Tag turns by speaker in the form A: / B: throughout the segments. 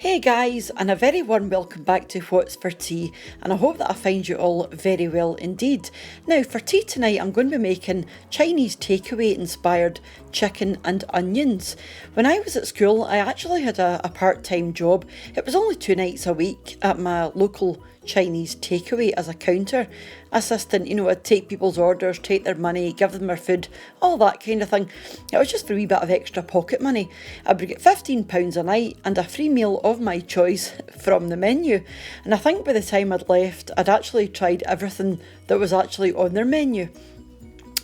A: Hey guys, and a very warm welcome back to What's for Tea, and I hope that I find you all very well indeed. Now for tea tonight I'm going to be making Chinese takeaway inspired chicken and onions. When I was at school I actually had a part-time job. It was only 2 nights a week at my local Chinese takeaway as a counter assistant. I'd take people's orders, take their money, give them their food, all that kind of thing. It was just for a wee bit of extra pocket money. I would get £15 a night and a free meal of my choice from the menu. And I think by the time I'd left, I'd actually tried everything that was actually on their menu.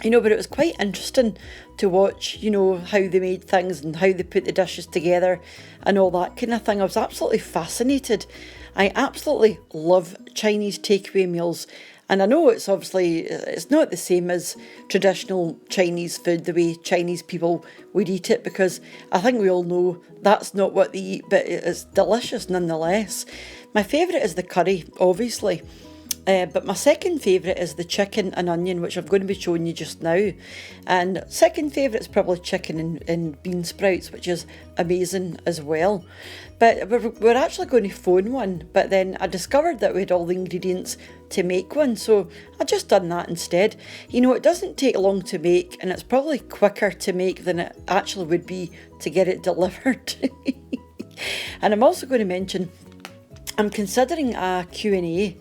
A: But it was quite interesting to watch, how they made things and how they put the dishes together and all that kind of thing. I was absolutely fascinated. I absolutely love Chinese takeaway meals. And I know it's not the same as traditional Chinese food, the way Chinese people would eat it, because I think we all know that's not what they eat, but it's delicious nonetheless. My favourite is the curry, obviously. But my second favourite is the chicken and onion, which I'm going to be showing you just now. And second favourite is probably chicken and bean sprouts, which is amazing as well. But we're actually going to phone one, but then I discovered that we had all the ingredients to make one, so I just done that instead. It doesn't take long to make, and it's probably quicker to make than it actually would be to get it delivered. And I'm also going to mention, I'm considering a Q&A,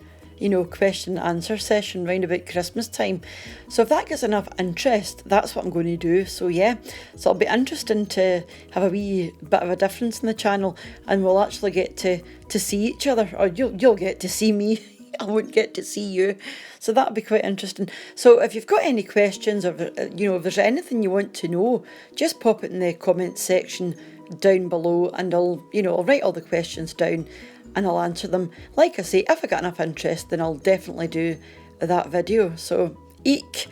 A: question and answer session round about Christmas time. So if that gets enough interest, that's what I'm going to do. So yeah, so it'll be interesting to have a wee bit of a difference in the channel, and we'll actually get to see each other, or you'll get to see me. I won't get to see you. So that'll be quite interesting. So if you've got any questions, or if there's anything you want to know, just pop it in the comments section down below, and I'll write all the questions down and I'll answer them. Like I say, if I get enough interest, then I'll definitely do that video. So, eek.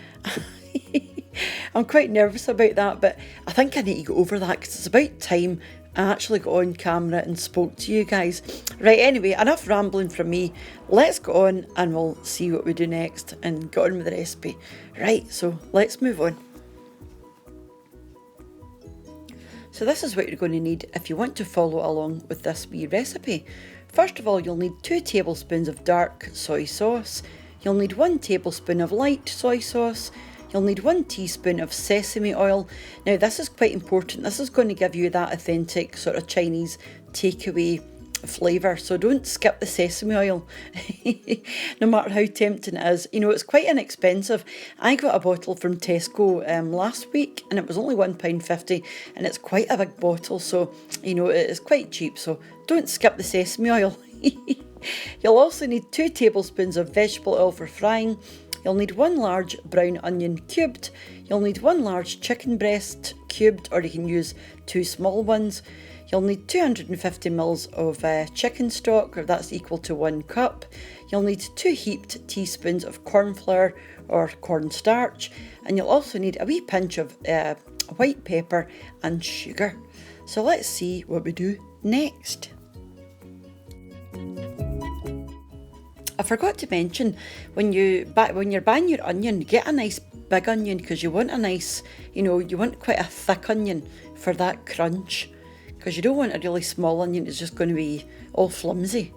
A: I'm quite nervous about that, but I think I need to get over that, because it's about time I actually got on camera and spoke to you guys. Right, anyway, enough rambling from me. Let's go on and we'll see what we do next and get on with the recipe. Right, so let's move on. So this is what you're going to need if you want to follow along with this wee recipe. First of all, you'll need 2 tablespoons of dark soy sauce. You'll need 1 tablespoon of light soy sauce. You'll need 1 teaspoon of sesame oil. Now this is quite important. This is going to give you that authentic sort of Chinese takeaway flavour. So don't skip the sesame oil, no matter how tempting it is. It's quite inexpensive. I got a bottle from Tesco last week, and it was only £1.50, and it's quite a big bottle, so it is quite cheap. So don't skip the sesame oil. You'll also need 2 tablespoons of vegetable oil for frying. You'll need 1 large brown onion cubed. You'll need 1 large chicken breast cubed, or you can use 2 small ones. You'll need 250 ml of chicken stock, or that's equal to 1 cup. You'll need 2 heaped teaspoons of cornflour or cornstarch, and you'll also need a wee pinch of white pepper and sugar. So let's see what we do next. I forgot to mention, when you're buying your onion, get a nice big onion, because you want a nice, you want quite a thick onion for that crunch, because you don't want a really small onion. It's just going to be all flimsy.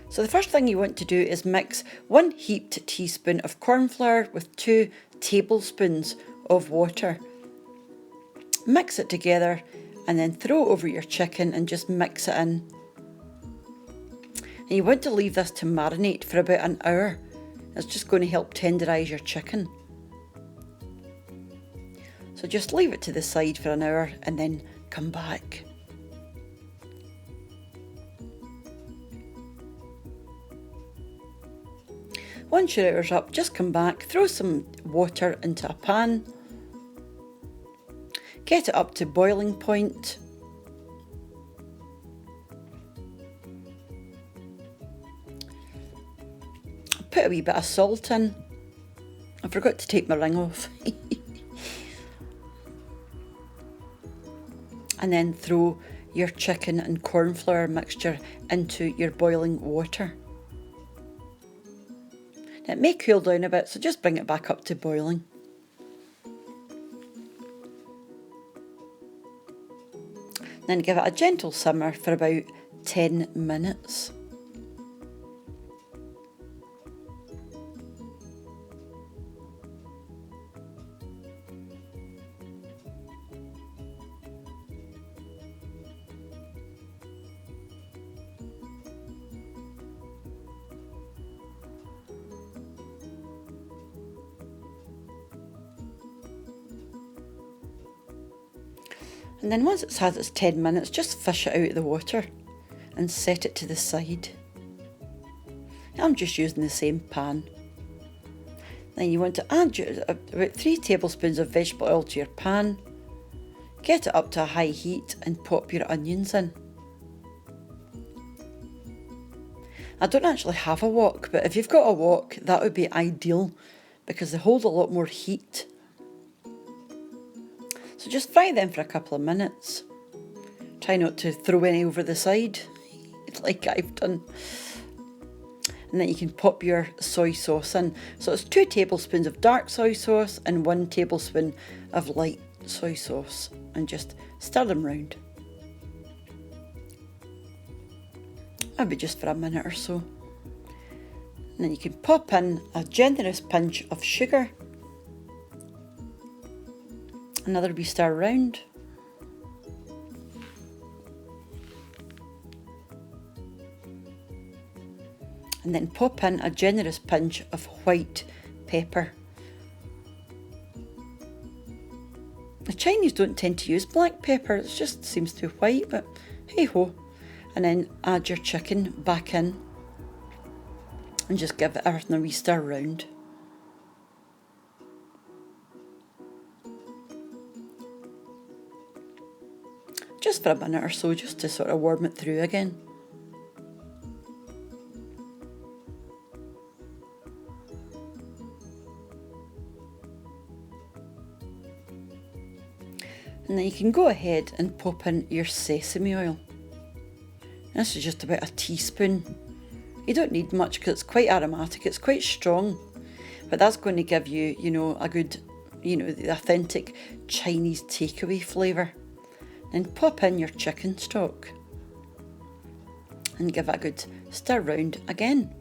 A: So the first thing you want to do is mix 1 heaped teaspoon of cornflour with 2 tablespoons of water. Mix it together and then throw it over your chicken and just mix it in. And you want to leave this to marinate for about an hour. It's just going to help tenderise your chicken. So just leave it to the side for an hour and then come back. Once your hour's up, just come back, throw some water into a pan, get it up to boiling point. Put a wee bit of salt in. I forgot to take my ring off. And then throw your chicken and cornflour mixture into your boiling water. It may cool down a bit, so just bring it back up to boiling. Then give it a gentle simmer for about 10 minutes. And then once it's had its 10 minutes, just fish it out of the water and set it to the side. I'm just using the same pan. Then you want to add about 3 tablespoons of vegetable oil to your pan. Get it up to a high heat and pop your onions in. I don't actually have a wok, but if you've got a wok, that would be ideal because they hold a lot more heat. So just fry them for a couple of minutes. Try not to throw any over the side, like I've done. And then you can pop your soy sauce in. So it's 2 tablespoons of dark soy sauce and 1 tablespoon of light soy sauce. And just stir them round. Maybe just for a minute or so. And then you can pop in a generous pinch of sugar. Another wee stir round. And then pop in a generous pinch of white pepper. The Chinese don't tend to use black pepper, it just seems too white, but hey ho. And then add your chicken back in and just give everything a wee stir round. Just for a minute or so, just to sort of warm it through again. And then you can go ahead and pop in your sesame oil. This is just about a teaspoon. You don't need much because it's quite aromatic, it's quite strong. But that's going to give you, a good, the authentic Chinese takeaway flavour. Then pop in your chicken stock and give it a good stir round again.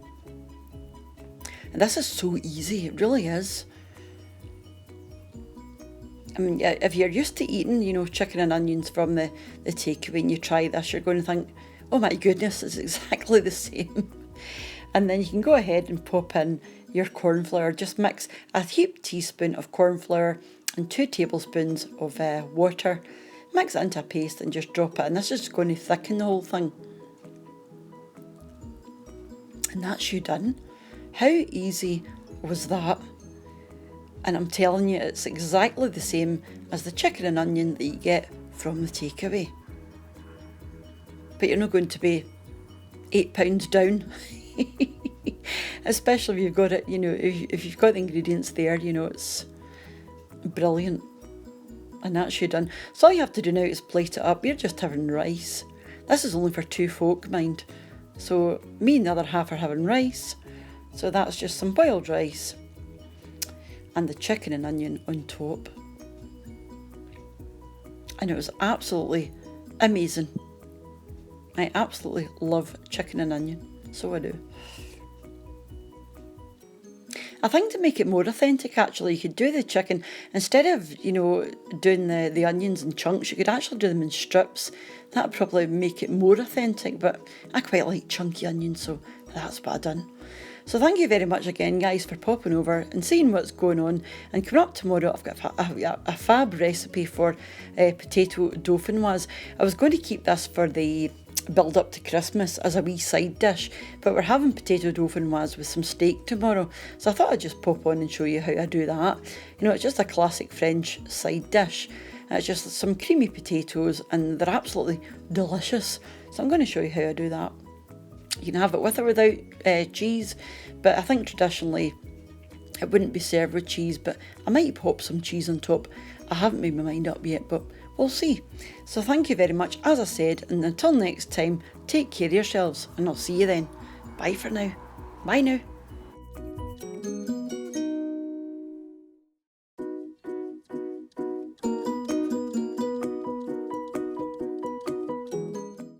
A: And this is so easy, it really is. I mean, if you're used to eating, chicken and onions from the takeaway and you try this, you're going to think, oh my goodness, it's exactly the same. And then you can go ahead and pop in your cornflour. Just mix a heaped teaspoon of cornflour and 2 tablespoons of water. Mix it into a paste and just drop it in. This is going to thicken the whole thing. And that's you done. How easy was that? And I'm telling you, it's exactly the same as the chicken and onion that you get from the takeaway. But you're not going to be £8 down. Especially if you've got it, if you've got the ingredients there, it's brilliant. And that's you done. So all you have to do now is plate it up. You're just having rice. This is only for 2 folk, mind. So me and the other half are having rice. So that's just some boiled rice and the chicken and onion on top. And it was absolutely amazing. I absolutely love chicken and onion. So I do. I think to make it more authentic, actually, you could do the chicken, instead of, doing the onions in chunks, you could actually do them in strips. That would probably make it more authentic, but I quite like chunky onions, so that's what I've done. So thank you very much again, guys, for popping over and seeing what's going on. And coming up tomorrow, I've got a fab recipe for potato dauphinoise. I was going to keep this for the build up to Christmas as a wee side dish, but we're having potato dauphinoise with some steak tomorrow, so I thought I'd just pop on and show you how I do that. It's just a classic French side dish. It's just some creamy potatoes and they're absolutely delicious, so I'm going to show you how I do that. You can have it with or without cheese, but I think traditionally it wouldn't be served with cheese, but I might pop some cheese on top. I haven't made my mind up yet, but we'll see. So thank you very much, as I said, and until next time, take care of yourselves, and I'll see you then. Bye for now. Bye now.